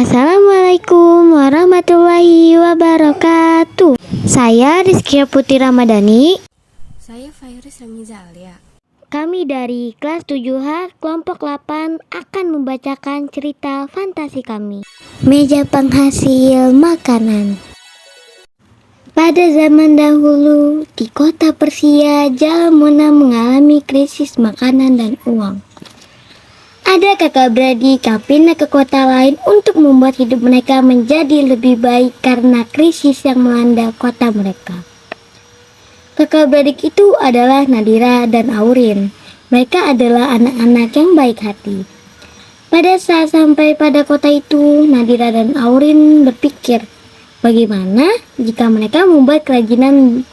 Assalamualaikum warahmatullahi wabarakatuh. Saya Rizky Putri Ramadhani. Saya Fairis Ramiza Alia. Kami dari kelas 7H kelompok 8 akan membacakan cerita fantasi kami. Meja penghasil makanan. Pada zaman dahulu, di kota Persia, Jalmuna mengalami krisis makanan dan uang. Ada kakak beradik yang pindah ke kota lain untuk membuat hidup mereka menjadi lebih baik karena krisis yang melanda kota mereka. Kakak beradik itu adalah Nadira dan Aurin. Mereka adalah anak-anak yang baik hati. Pada saat sampai pada kota itu, Nadira dan Aurin berpikir, bagaimana jika mereka membuat kerajinan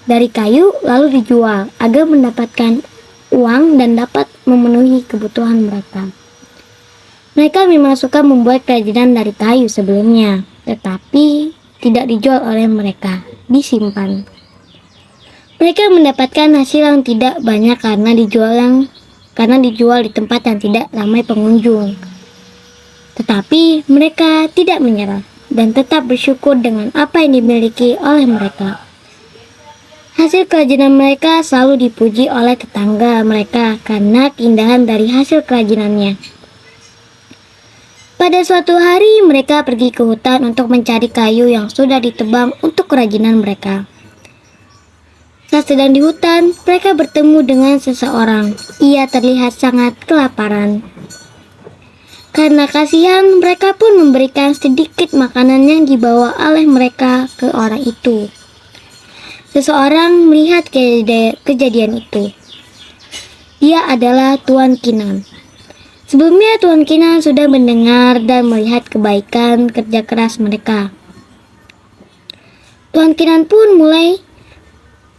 dari kayu lalu dijual agar mendapatkan uang dan dapat memenuhi kebutuhan mereka. Mereka memang suka membuat kerajinan dari kayu sebelumnya, tetapi tidak dijual oleh mereka, disimpan. Mereka mendapatkan hasil yang tidak banyak karena dijual di tempat yang tidak ramai pengunjung. Tetapi mereka tidak menyerah dan tetap bersyukur dengan apa yang dimiliki oleh mereka. Hasil kerajinan mereka selalu dipuji oleh tetangga mereka karena keindahan dari hasil kerajinannya. Pada suatu hari mereka pergi ke hutan untuk mencari kayu yang sudah ditebang untuk kerajinan mereka. Saat sedang di hutan, mereka bertemu dengan seseorang. Ia terlihat sangat kelaparan. Karena kasihan, mereka pun memberikan sedikit makanan yang dibawa oleh mereka ke orang itu. Seseorang melihat kejadian itu. Dia adalah Tuan Kinan. Sebelumnya Tuan Kinan sudah mendengar dan melihat kebaikan kerja keras mereka. Tuan Kinan pun mulai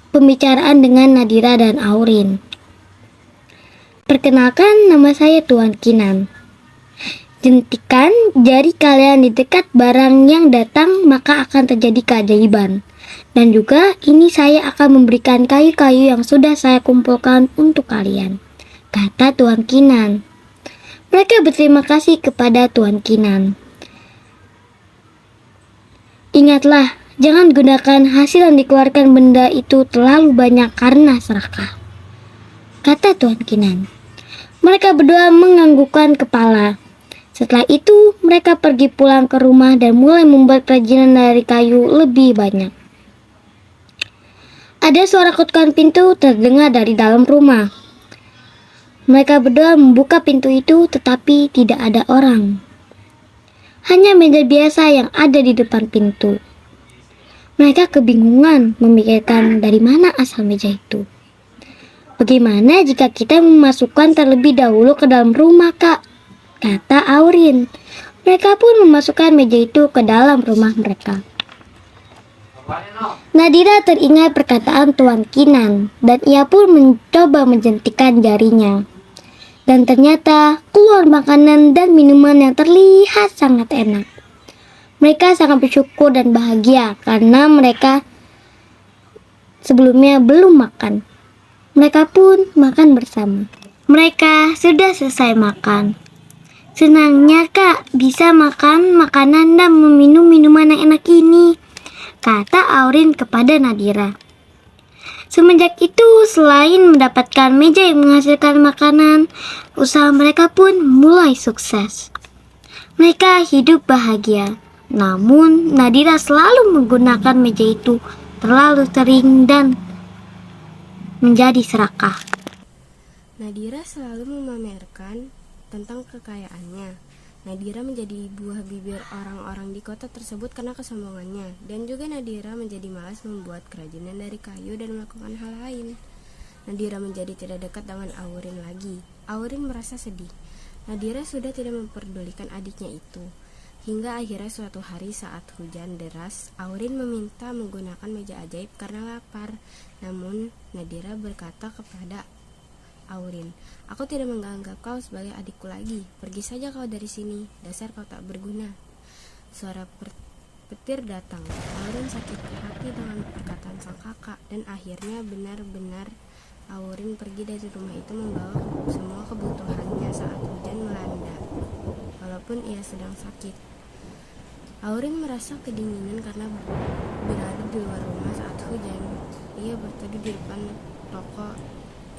pembicaraan dengan Nadira dan Aurin. Perkenalkan, nama saya Tuan Kinan. Jentikan jari kalian di dekat barang yang datang, maka akan terjadi keajaiban. Dan juga ini saya akan memberikan kayu-kayu yang sudah saya kumpulkan untuk kalian, kata Tuan Kinan. Mereka berterima kasih kepada Tuan Kinan. Ingatlah, jangan gunakan hasil yang dikeluarkan benda itu terlalu banyak karena serakah, kata Tuan Kinan. Mereka berdua menganggukkan kepala. Setelah itu, mereka pergi pulang ke rumah dan mulai membuat kerajinan dari kayu lebih banyak. Ada suara ketukan pintu terdengar dari dalam rumah. Mereka berdua membuka pintu itu, tetapi tidak ada orang. Hanya meja biasa yang ada di depan pintu. Mereka kebingungan memikirkan dari mana asal meja itu. Bagaimana jika kita memasukkan terlebih dahulu ke dalam rumah, Kak? Kata Aurin. Mereka pun memasukkan meja itu ke dalam rumah mereka. Nadira teringat perkataan Tuan Kinan dan ia pun mencoba menjentikan jarinya. Dan ternyata keluar makanan dan minuman yang terlihat sangat enak. Mereka sangat bersyukur dan bahagia karena mereka sebelumnya belum makan. Mereka pun makan bersama. Mereka sudah selesai makan. Senangnya, Kak, bisa makan makanan dan meminum minuman yang enak ini, kata Aurin kepada Nadira. Semenjak itu, selain mendapatkan meja yang menghasilkan makanan, usaha mereka pun mulai sukses. Mereka hidup bahagia. Namun, Nadira selalu menggunakan meja itu terlalu sering dan menjadi serakah. Nadira selalu memamerkan tentang kekayaannya. Nadira menjadi buah bibir orang-orang di kota tersebut karena kesombongannya. Dan juga Nadira menjadi malas membuat kerajinan dari kayu dan melakukan hal lain. Nadira menjadi tidak dekat dengan Aurin lagi. Aurin merasa sedih. Nadira sudah tidak memperdulikan adiknya itu. Hingga akhirnya suatu hari saat hujan deras, Aurin meminta menggunakan meja ajaib karena lapar. Namun Nadira berkata kepada Aurin, aku tidak menganggap kau sebagai adikku lagi. Pergi saja kau dari sini, dasar kau tak berguna. Suara petir datang. Aurin sakit hati dengan perkataan sang kakak, dan akhirnya benar-benar Aurin pergi dari rumah itu membawa semua kebutuhannya saat hujan melanda, walaupun ia sedang sakit. Aurin merasa kedinginan karena berada di luar rumah saat hujan. Ia berteduh di depan toko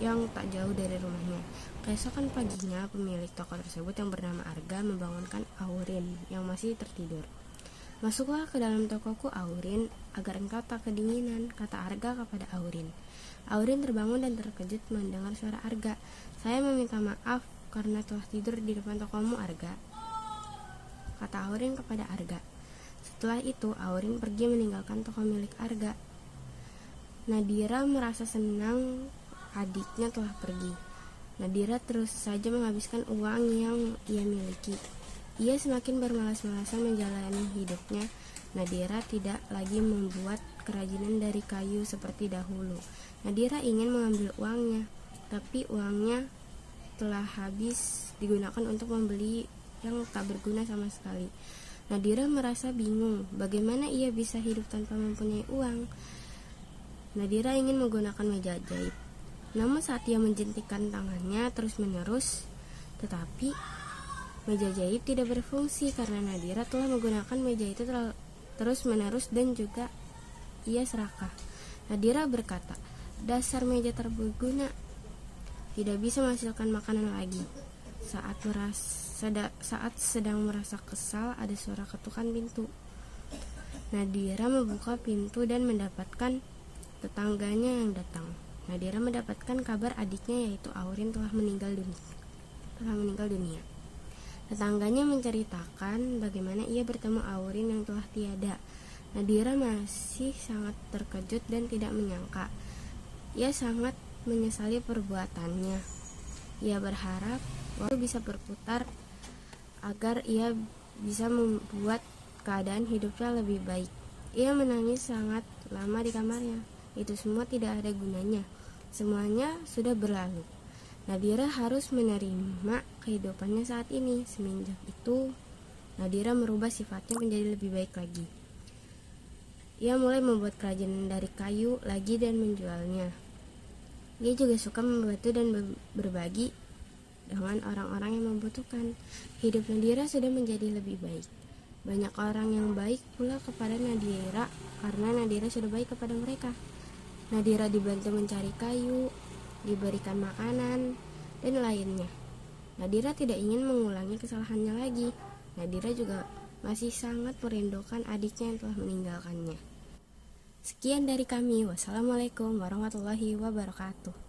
yang tak jauh dari rumahnya. Keesokan paginya, pemilik toko tersebut yang bernama Arga membangunkan Aurin yang masih tertidur. "Masuklah ke dalam tokoku, Aurin, agar engkau tak kedinginan," kata Arga kepada Aurin. Aurin terbangun dan terkejut mendengar suara Arga. "Saya meminta maaf karena telah tidur di depan tokomu, Arga," kata Aurin kepada Arga. Setelah itu, Aurin pergi meninggalkan toko milik Arga. Nadira merasa senang adiknya telah pergi. Nadira terus saja menghabiskan uang yang ia miliki. Ia semakin bermalas-malasan menjalani hidupnya. Nadira tidak lagi membuat kerajinan dari kayu seperti dahulu. Nadira ingin mengambil uangnya, tapi uangnya telah habis digunakan untuk membeli yang tak berguna sama sekali. Nadira merasa bingung, bagaimana ia bisa hidup tanpa mempunyai uang. Nadira ingin menggunakan meja jahit. Namun saat ia menjentikkan tangannya terus-menerus, tetapi meja jahit tidak berfungsi karena Nadira telah menggunakan meja itu terus-menerus dan juga ia serakah. Nadira berkata, "Dasar meja terbeguna, tidak bisa menghasilkan makanan lagi." Saat sedang merasa kesal, ada suara ketukan pintu. Nadira membuka pintu dan mendapatkan tetangganya yang datang. Nadira mendapatkan kabar adiknya yaitu Aurin telah meninggal dunia. Tetangganya menceritakan bagaimana ia bertemu Aurin yang telah tiada. Nadira masih sangat terkejut dan tidak menyangka. Ia sangat menyesali perbuatannya. Ia berharap waktu bisa berputar agar ia bisa membuat keadaan hidupnya lebih baik. Ia menangis sangat lama di kamarnya. Itu semua tidak ada gunanya. Semuanya sudah berlalu. Nadira harus menerima kehidupannya saat ini. Semenjak itu, Nadira merubah sifatnya menjadi lebih baik lagi. Ia mulai membuat kerajinan dari kayu lagi dan menjualnya. Ia juga suka membantu dan berbagi dengan orang-orang yang membutuhkan. Hidup Nadira sudah menjadi lebih baik. Banyak orang yang baik pula kepada Nadira karena Nadira sudah baik kepada mereka. Nadira dibantu mencari kayu, diberikan makanan, dan lainnya. Nadira tidak ingin mengulangi kesalahannya lagi. Nadira juga masih sangat merindukan adiknya yang telah meninggalkannya. Sekian dari kami. Wassalamualaikum warahmatullahi wabarakatuh.